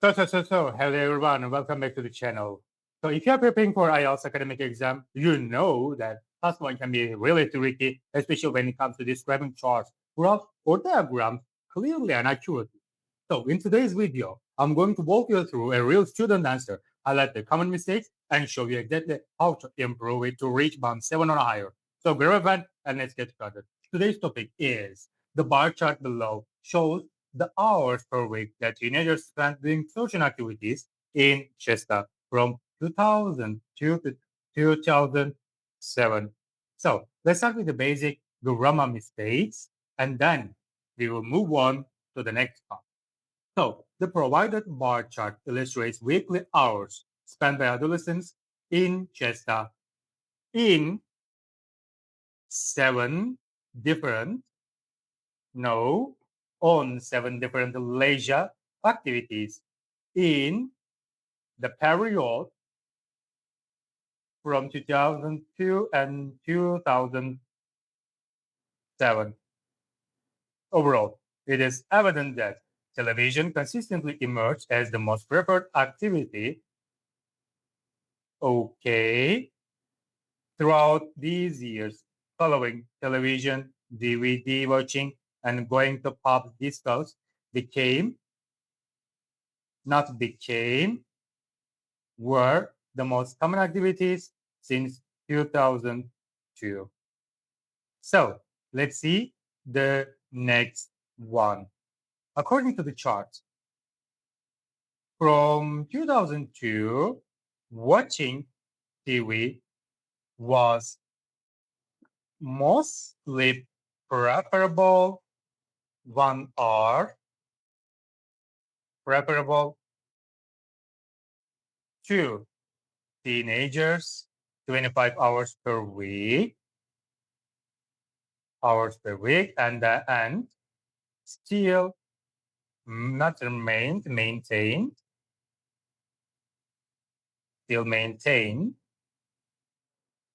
Hello everyone, and welcome back to the channel. So, if you are preparing for IELTS academic exam, you know that class one can be really tricky, especially when it comes to describing charts, graphs, or diagrams clearly and accurately. So, in today's video, I'm going to walk you through a real student answer, highlight the common mistakes, and show you exactly how to improve it to reach band 7 or higher. So, grab a pen and let's get started. Today's topic is the bar chart below shows the hours per week that teenagers spend doing social activities in Chester from 2002 to 2007. So let's start with the basic grammar mistakes, and then we will move on to the next part. So the provided bar chart illustrates weekly hours spent by adolescents in Chester in 7 different No, on 7 different leisure activities in the period from 2002 and 2007. Overall, it is evident that television consistently emerged as the most preferred activity. Okay, throughout these years, following television, DVD watching, and going to pub discos became, not became, were the most common activities since 2002. So let's see the next one. According to the chart, from 2002, watching TV was mostly preferable 1 hour, preferable to teenagers, 25 hours per week, and still not maintained, still maintain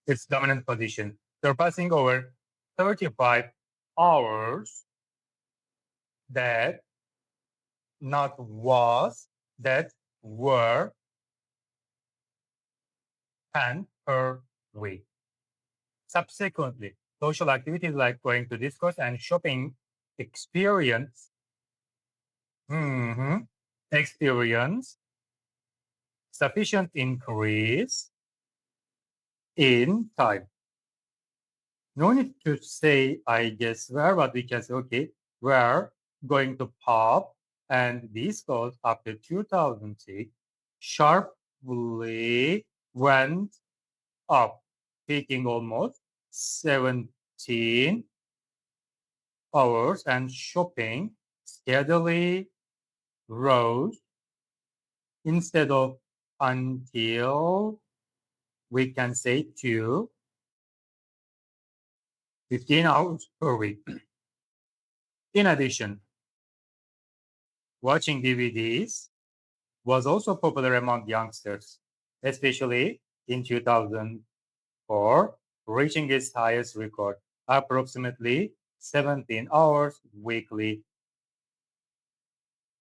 its dominant position, surpassing over 35 hours that not was, that were spent per week. Subsequently, social activities like going to discos and shopping experience mhm, experience sufficient increase in time. No need to say, I guess, where, but we can say, okay, we're going to pop, and this goes after 2006, sharply went up, peaking almost 17 hours, and shopping steadily rose instead of until we can say to 15 hours per week. In addition, watching DVDs was also popular among youngsters, especially in 2004, reaching its highest record, approximately 17 hours weekly.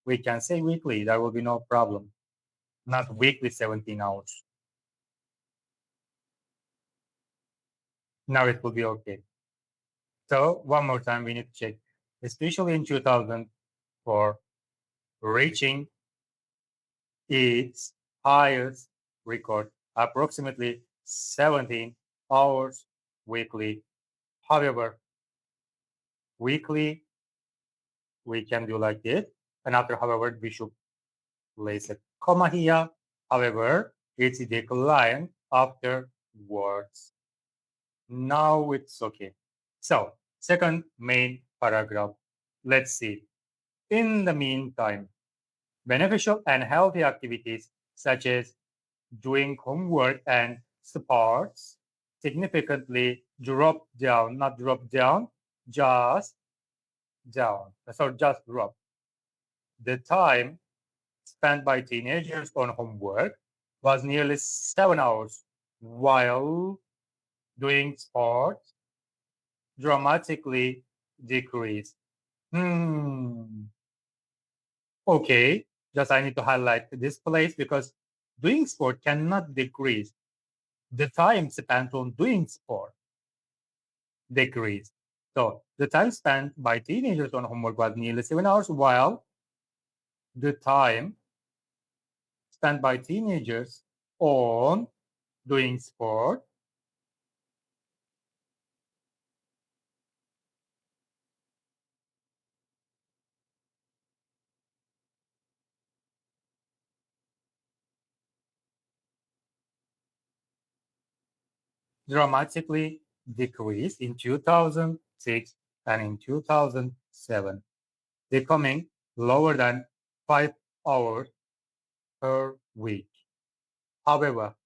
We can say weekly, there will be no problem. Not weekly 17 hours. Now it will be okay. So one more time, we need to check, especially in 2004, reaching its highest record, approximately 17 hours weekly. However, weekly, we can do like this. And after however, we should place a comma here. However, it's declined afterwards. Now it's okay. So, second main paragraph. Let's see. In the meantime, beneficial and healthy activities such as doing homework and sports significantly drop down, not drop down, just down. So just drop. The time spent by teenagers on homework was nearly 7 hours, while doing sports dramatically decreased. Okay, Just I need to highlight this place because doing sport cannot decrease. The time spent on doing sport decreased. So the time spent by teenagers on homework was nearly 7 hours, while the time spent by teenagers on doing sport dramatically decreased in 2006 and in 2007, becoming lower than 5 hours per week. However,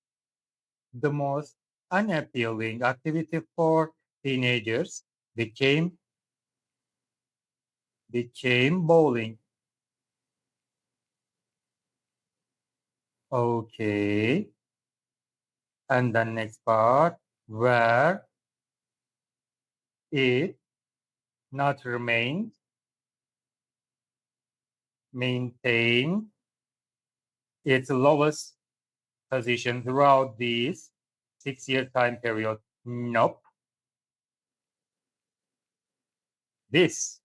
the most unappealing activity for teenagers became bowling. Okay. And the next part, where it not maintain its lowest position throughout this 6 year time period. Nope. This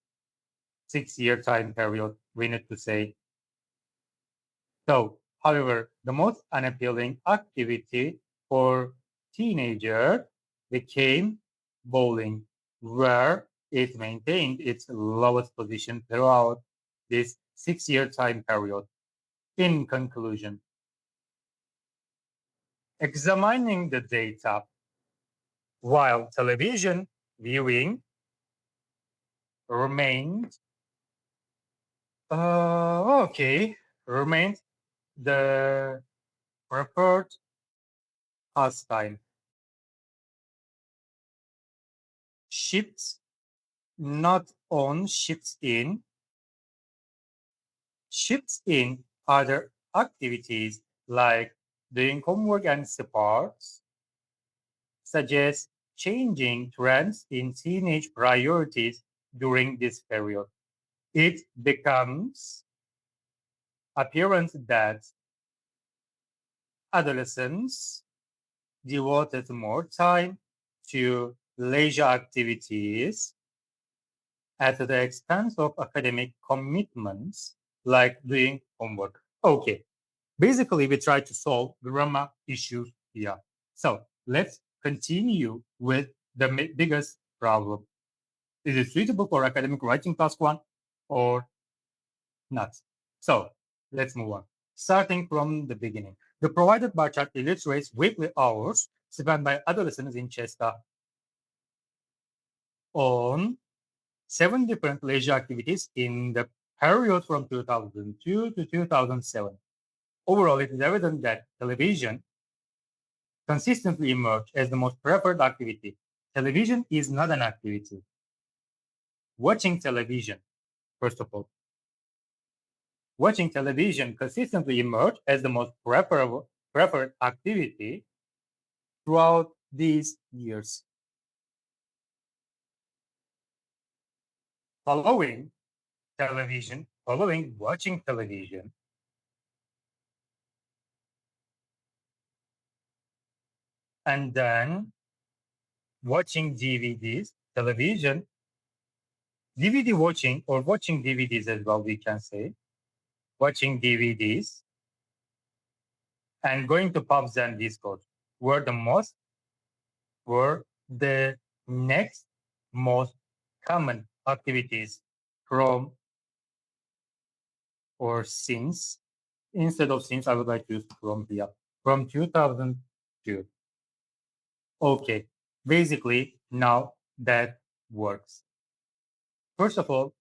6 year time period, we need to say. So, however, the most unappealing activity for teenagers became bowling, where it maintained its lowest position throughout this 6 year time period. In conclusion, examining the data, while television viewing remained remained the preferred pastime. Shifts not on, shifts in other activities like doing homework and sports suggest changing trends in teenage priorities during this period. It becomes apparent that adolescents devoted more time to leisure activities at the expense of academic commitments like doing homework. Okay, basically, we try to solve grammar issues here. So let's continue with the biggest problem. Is it suitable for academic writing task one or not? So let's move on. Starting from the beginning. The provided bar chart illustrates weekly hours spent by adolescents in Chester on 7 different leisure activities in the period from 2002 to 2007. Overall, it is evident that television consistently emerged as the most preferred activity. Television is not an activity. Watching television, first of all, watching television consistently emerged as the most preferred activity throughout these years. Following watching television, and then watching DVDs, television, DVD watching, or watching DVDs as well, we can say, watching DVDs, and going to pubs and discos were the next most common activities from or since. Instead of since, I would like to use from here. From 2002. Okay, basically now that works. First of all,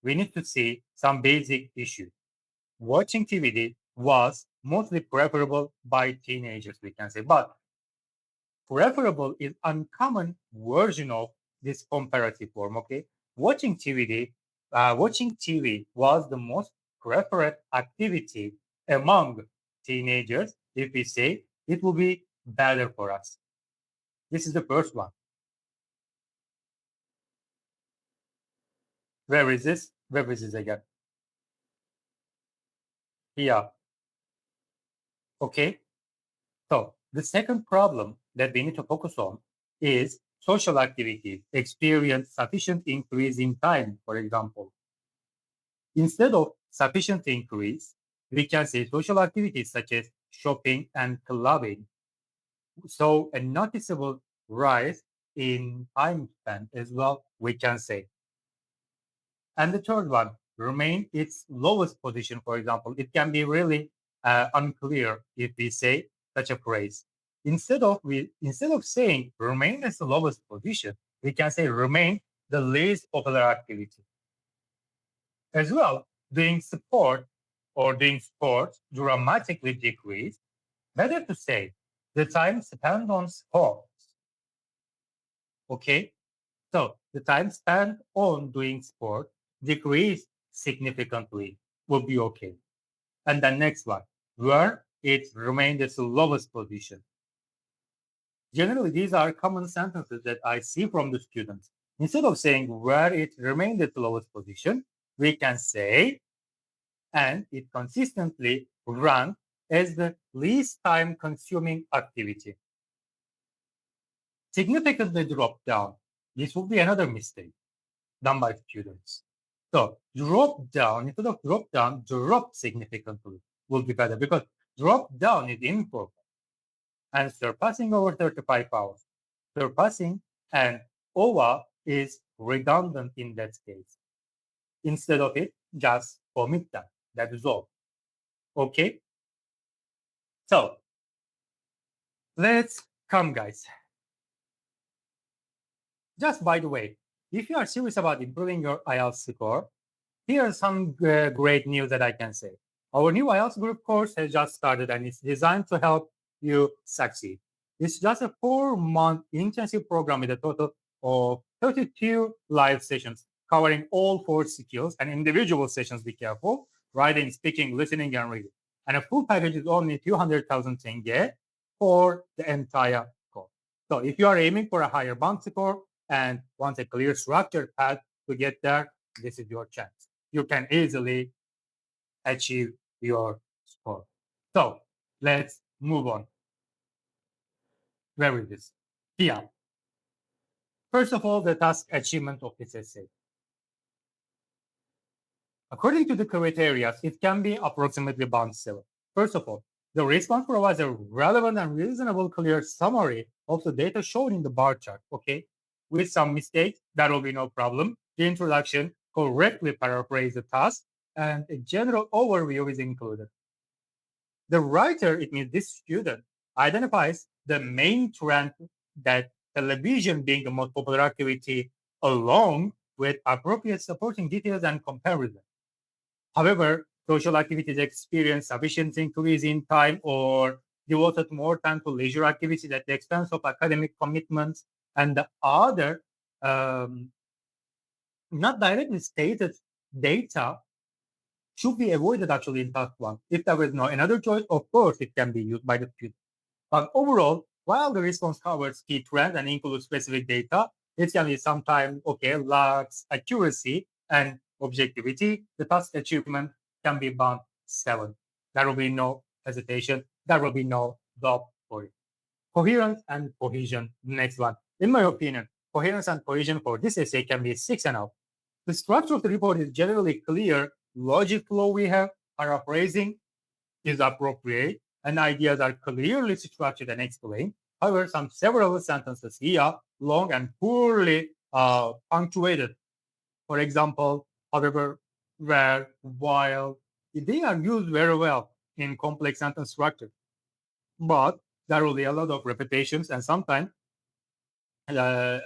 we need to see some basic issues. Watching TV was mostly preferable by teenagers, we can say, but preferable is uncommon version of this comparative form. Okay, watching TV was the most preferred activity among teenagers. If we say it will be better for us, this is the first one. Where is this? Where is this again? Yeah. Okay. So the second problem that we need to focus on is social activities experience sufficient increase in time, for example. Instead of sufficient increase, we can say social activities such as shopping and clubbing. So a noticeable rise in time spent as well, we can say. And the third one, remain its lowest position, for example. It can be really unclear if we say such a phrase. Instead of saying remain as the lowest position, we can say remain the least popular activity. As well, doing sport or doing sports dramatically decrease. Better to say the time spent on sports. Okay, so the time spent on doing sport decrease significantly will be okay. And the next one, where it remained its lowest position. Generally, these are common sentences that I see from the students. Instead of saying where it remained its lowest position, we can say, and it consistently ranked as the least time consuming activity. Significantly dropped down. This would be another mistake done by students. So drop down, instead of drop down, drop significantly will be better because drop down is improper and surpassing over 35 hours. Surpassing and over is redundant in that case. Instead of it, just omit that. That is all. Okay? So let's come, guys. Just by the way, if you are serious about improving your IELTS score, here's some great news that I can say. Our new IELTS group course has just started and it's designed to help you succeed. It's just a 4-month intensive program with a total of 32 live sessions covering all 4 skills and individual sessions, be careful, writing, speaking, listening, and reading. And a full package is only 200,000 tenge for the entire course. So if you are aiming for a higher band score and want a clear structured path to get there, this is your chance. You can easily achieve your score. So let's move on. Where is this? Here. First of all, the task achievement of this essay. According to the criteria, it can be approximately band 7. First of all, the response provides a relevant and reasonable clear summary of the data shown in the bar chart, okay? With some mistakes, that will be no problem. The introduction correctly paraphrase the task, and a general overview is included. The writer, it means this student, identifies the main trend that television being the most popular activity along with appropriate supporting details and comparison. However, social activities experience sufficient increase in time or devoted more time to leisure activities at the expense of academic commitments, and the other not directly stated data should be avoided actually in task 1. If there is no another choice, of course, it can be used by the student. But overall, while the response covers key trends and includes specific data, it can be sometimes, okay, lacks accuracy and objectivity. The task achievement can be band 7. There will be no hesitation. There will be no doubt for it. Coherence and cohesion, next one. In my opinion, coherence and cohesion for this essay can be 6.5. The structure of the report is generally clear. Logic flow we have, paraphrasing is appropriate, and ideas are clearly structured and explained. However, several sentences here long and poorly punctuated. For example, however, where, while, they are used very well in complex sentence structure, but there will be a lot of repetitions and sometimes the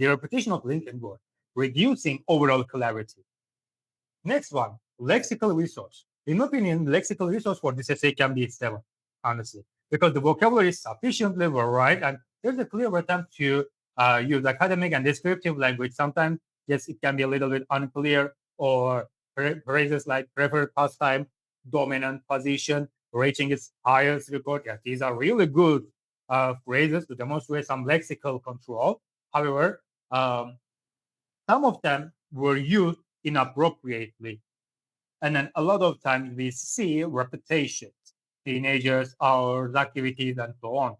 repetition of linked word, reducing overall clarity. Next one, lexical resource. In my opinion, lexical resource for this essay can be 7, honestly, because the vocabulary is sufficiently varied and there's a clear attempt to use academic and descriptive language. Sometimes, yes, it can be a little bit unclear, or phrases like preferred pastime, dominant position, reaching its highest record. Yes, these are really good phrases to demonstrate some lexical control. However, some of them were used inappropriately. And then a lot of times we see repetitions, teenagers, hours, activities, and so on.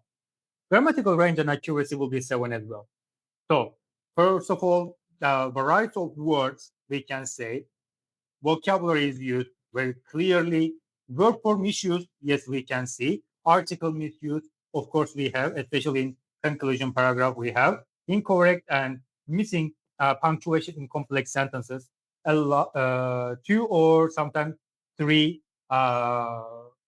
Grammatical range and accuracy will be 7 as well. So first of all, the variety of words we can say, vocabulary is used very clearly. Verb form issues, yes, we can see. Article misuse, of course, we have, especially in conclusion paragraph, we have incorrect and missing punctuation in complex sentences. A lot, 2 or sometimes 3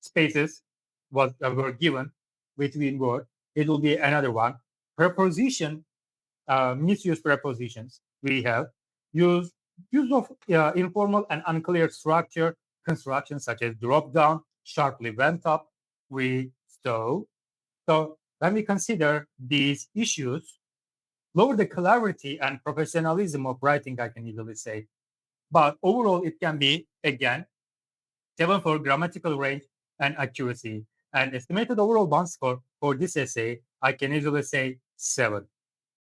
spaces were given between words. It will be another one. Preposition, misuse prepositions. We have use of informal and unclear structure constructions such as drop down, sharply went up, we saw. So when we consider these issues, lower the clarity and professionalism of writing, I can easily say. But overall, it can be, again, 7 for grammatical range and accuracy. And estimated overall bond score for this essay, I can easily say 7.